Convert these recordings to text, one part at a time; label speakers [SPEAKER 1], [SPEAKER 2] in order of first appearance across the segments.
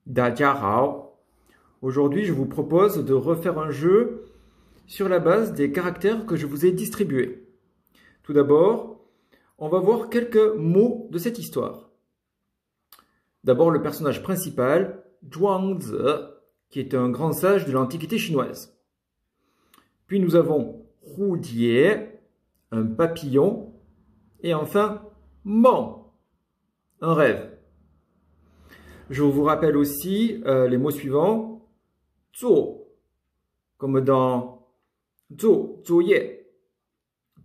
[SPEAKER 1] 大家好，aujourd'hui je vous propose de refaire un jeu sur la base des caractères que je vous ai distribués. Tout d'abord, on va voir quelques mots de cette histoire. D'abord le personnage principal, Zhuangzi, qui est un grand sage de l'Antiquité chinoise. Puis nous avons Hudie, un papillon, et enfin Meng, un rêve. Je vous rappelle aussi les mots suivants. Zuo, comme dans Zuo, Zuoye.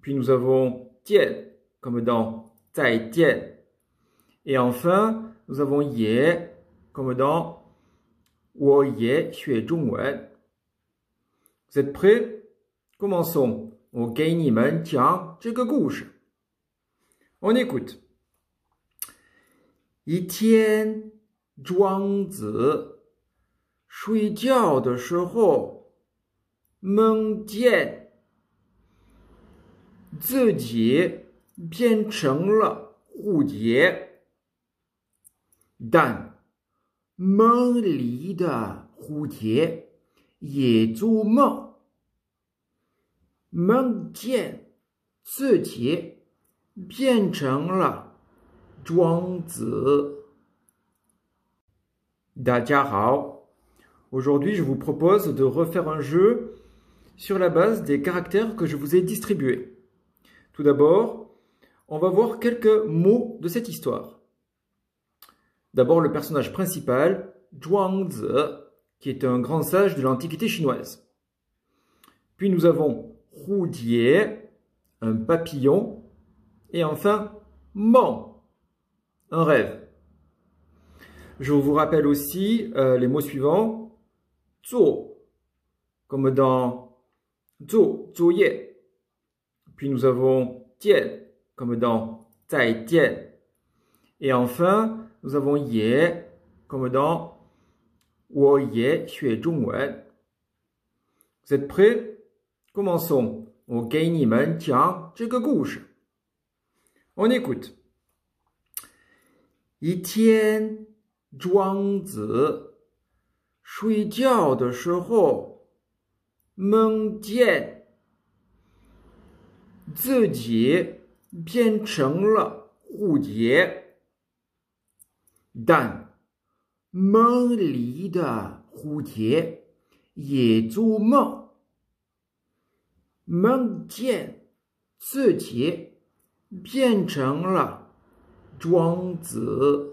[SPEAKER 1] Puis nous avons Jian, comme dans Zai Jian. Et enfin, nous avons Ye, comme dans Wo Ye Xue Zhongwen. Vous êtes prêts? Commençons. On écoute. 一天，庄子睡觉的时候，梦见自己变成了蝴蝶，但梦里的蝴蝶也做梦，梦见自己变成了庄子。大家好, aujourd'hui je vous propose de refaire un jeu sur la base des caractères que je vous ai distribués. Tout d'abord, on va voir quelques mots de cette histoire. D'abord le personnage principal, Zhuangzi, qui est un grand sage de l'Antiquité chinoise. Puis nous avons Hudie, un papillon, et enfin Meng, un rêve. Je vous rappelle aussi les mots suivants. Zuo, comme dans Zuo, Zuoye. Puis nous avons Jian, comme dans Zai Jian. Et enfin, nous avons Ye, comme dans Wo Ye Xue Zhongwen. Vous êtes prêts? Commençons. On écoute. 一天，庄子睡觉的时候，梦见自己变成了蝴蝶，但梦里的蝴蝶也做梦，梦见自己变成了庄子。